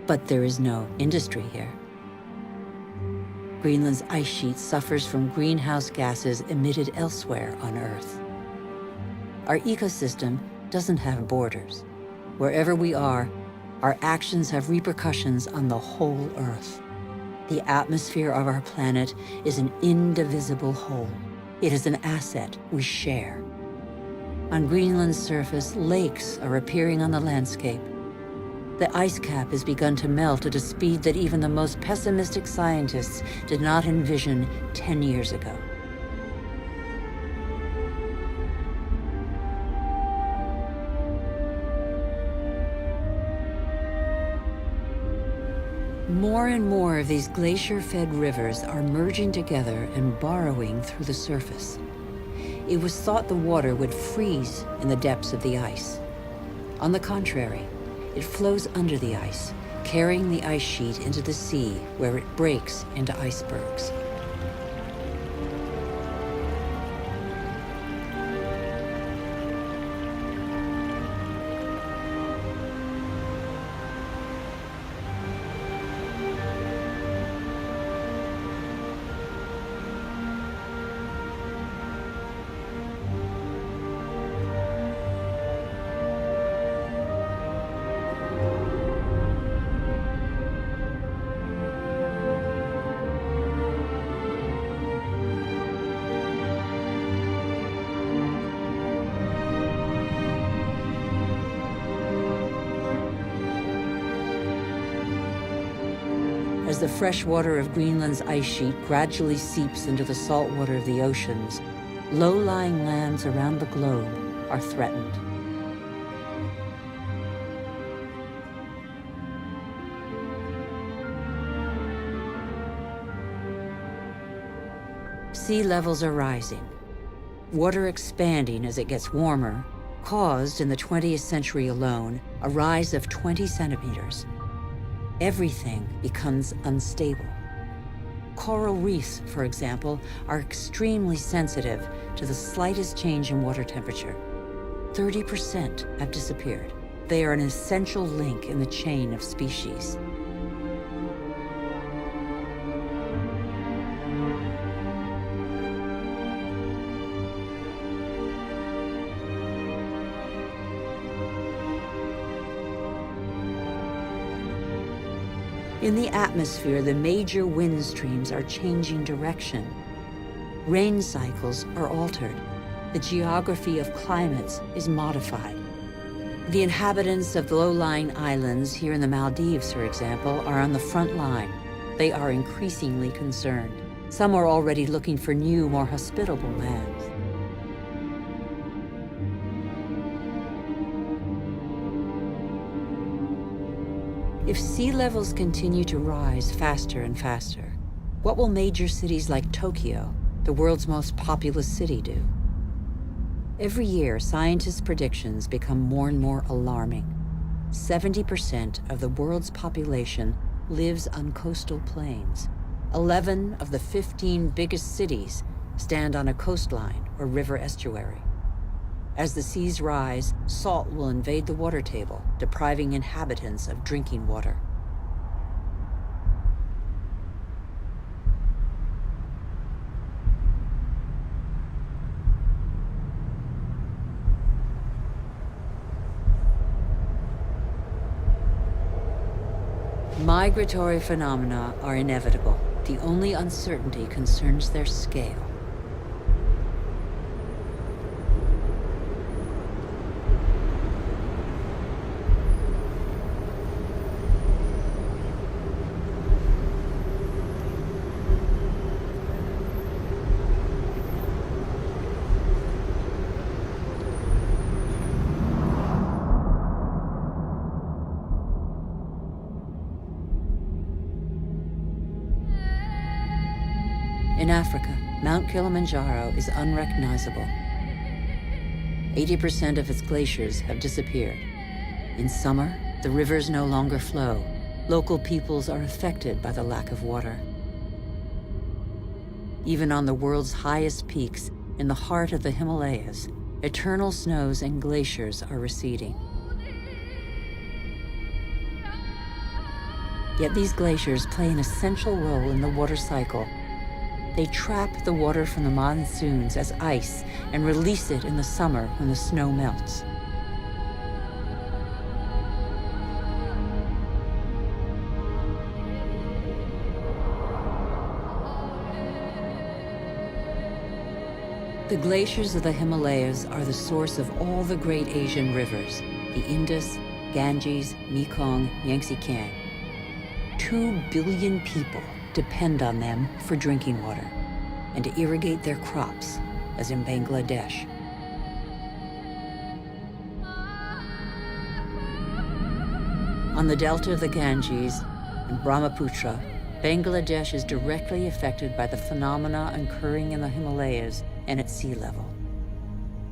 But there is no industry here. Greenland's ice sheet suffers from greenhouse gases emitted elsewhere on Earth. Our ecosystem doesn't have borders. Wherever we are, our actions have repercussions on the whole Earth. The atmosphere of our planet is an indivisible whole. It is an asset we share. On Greenland's surface, lakes are appearing on the landscape. The ice cap has begun to melt at a speed that even the most pessimistic scientists did not envision 10 years ago. More and more of these glacier-fed rivers are merging together and burrowing through the surface. It was thought the water would freeze in the depths of the ice. On the contrary, it flows under the ice, carrying the ice sheet into the sea, where it breaks into icebergs. As the fresh water of Greenland's ice sheet gradually seeps into the salt water of the oceans, low-lying lands around the globe are threatened. Sea levels are rising. Water expanding as it gets warmer caused, in the 20th century alone, a rise of 20 centimeters. Everything becomes unstable. Coral reefs, for example, are extremely sensitive to the slightest change in water temperature. 30% have disappeared. They are an essential link in the chain of species. In the atmosphere, the major wind streams are changing direction. Rain cycles are altered. The geography of climates is modified. The inhabitants of the low-lying islands here in the Maldives, for example, are on the front line. They are increasingly concerned. Some are already looking for new, more hospitable lands. If sea levels continue to rise faster and faster, what will major cities like Tokyo, the world's most populous city, do? Every year, scientists' predictions become more and more alarming. 70% of the world's population lives on coastal plains. 11 of the 15 biggest cities stand on a coastline or river estuary. As the seas rise, salt will invade the water table, depriving inhabitants of drinking water. Migratory phenomena are inevitable. The only uncertainty concerns their scale. In Africa, Mount Kilimanjaro is unrecognizable. 80% of its glaciers have disappeared. In summer, the rivers no longer flow. Local peoples are affected by the lack of water. Even on the world's highest peaks, in the heart of the Himalayas, eternal snows and glaciers are receding. Yet these glaciers play an essential role in the water cycle. They trap the water from the monsoons as ice and release it in the summer when the snow melts. The glaciers of the Himalayas are the source of all the great Asian rivers, the Indus, Ganges, Mekong, Yangtze-Kiang. 2 billion people depend on them for drinking water and to irrigate their crops, as in Bangladesh. On the delta of the Ganges and Brahmaputra, Bangladesh is directly affected by the phenomena occurring in the Himalayas and at sea level.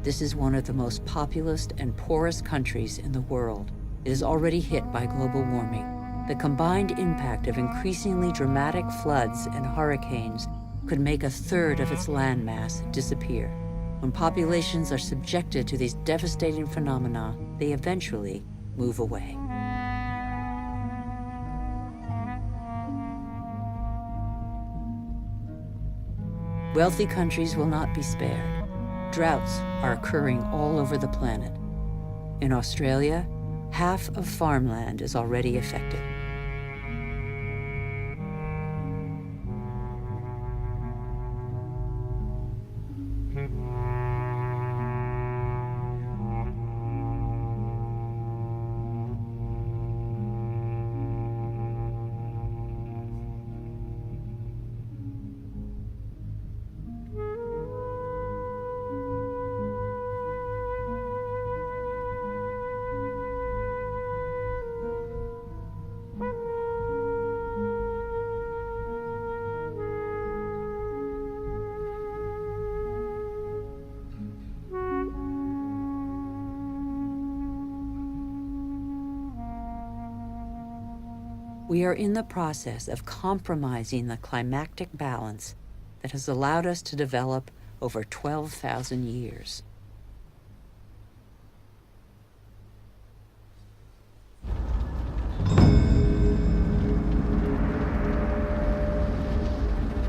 This is one of the most populous and poorest countries in the world. It is already hit by global warming. The combined impact of increasingly dramatic floods and hurricanes could make a third of its landmass disappear. When populations are subjected to these devastating phenomena, they eventually move away. Wealthy countries will not be spared. Droughts are occurring all over the planet. In Australia, half of farmland is already affected. We are in the process of compromising the climactic balance that has allowed us to develop over 12,000 years.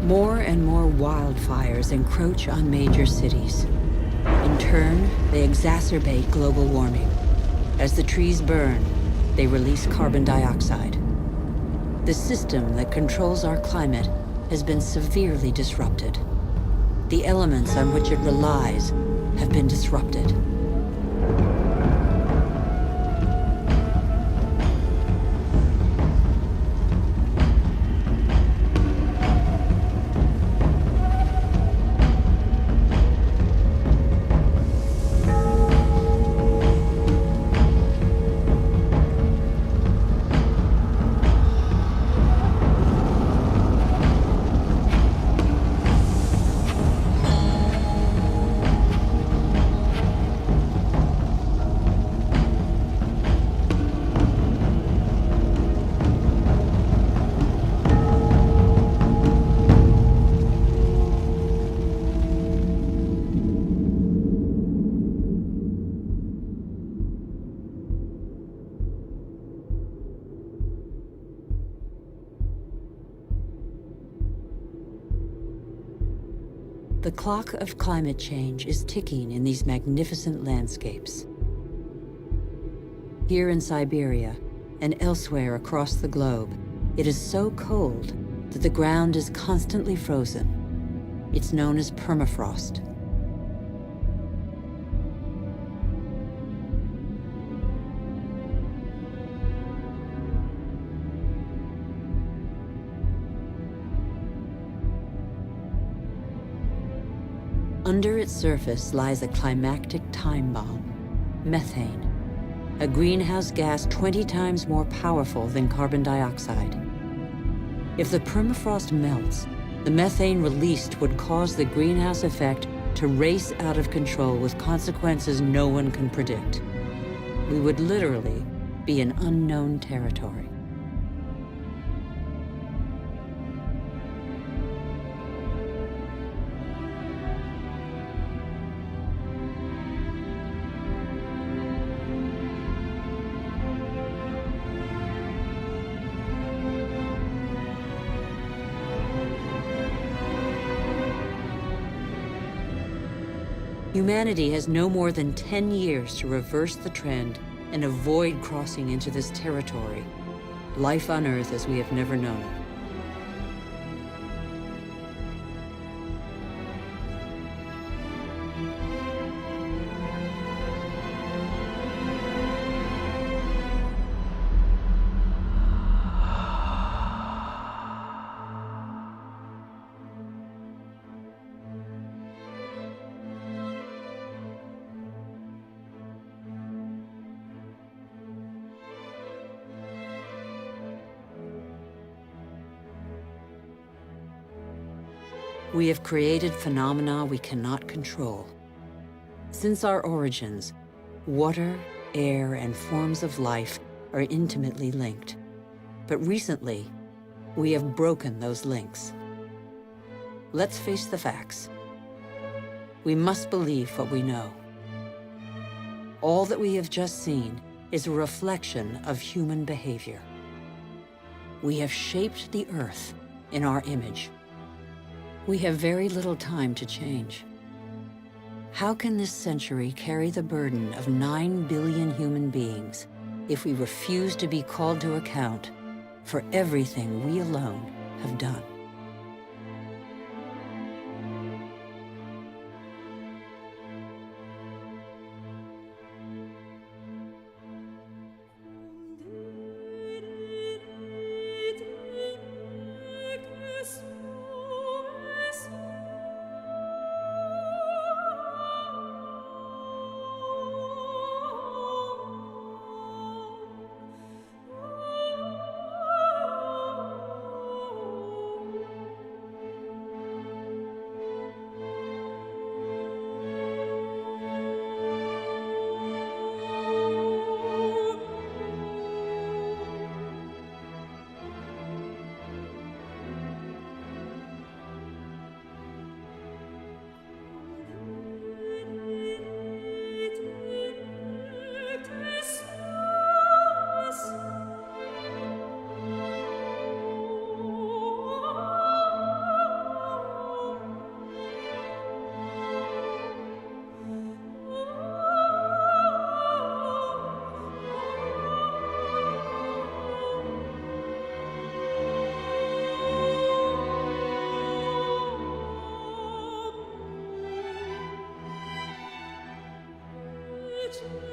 More and more wildfires encroach on major cities. In turn, they exacerbate global warming. As the trees burn, they release carbon dioxide. The system that controls our climate has been severely disrupted. The elements on which it relies have been disrupted. The clock of climate change is ticking in these magnificent landscapes. Here in Siberia and elsewhere across the globe, it is so cold that the ground is constantly frozen. It's known as permafrost. Under its surface lies a climactic time bomb, methane, a greenhouse gas 20 times more powerful than carbon dioxide. If the permafrost melts, the methane released would cause the greenhouse effect to race out of control with consequences no one can predict. We would literally be in unknown territory. Humanity has no more than 10 years to reverse the trend and avoid crossing into this territory, life on Earth as we have never known it. We have created phenomena we cannot control. Since our origins, water, air, and forms of life are intimately linked. But recently, we have broken those links. Let's face the facts. We must believe what we know. All that we have just seen is a reflection of human behavior. We have shaped the Earth in our image. We have very little time to change. How can this century carry the burden of 9 billion human beings if we refuse to be called to account for everything we alone have done? chung.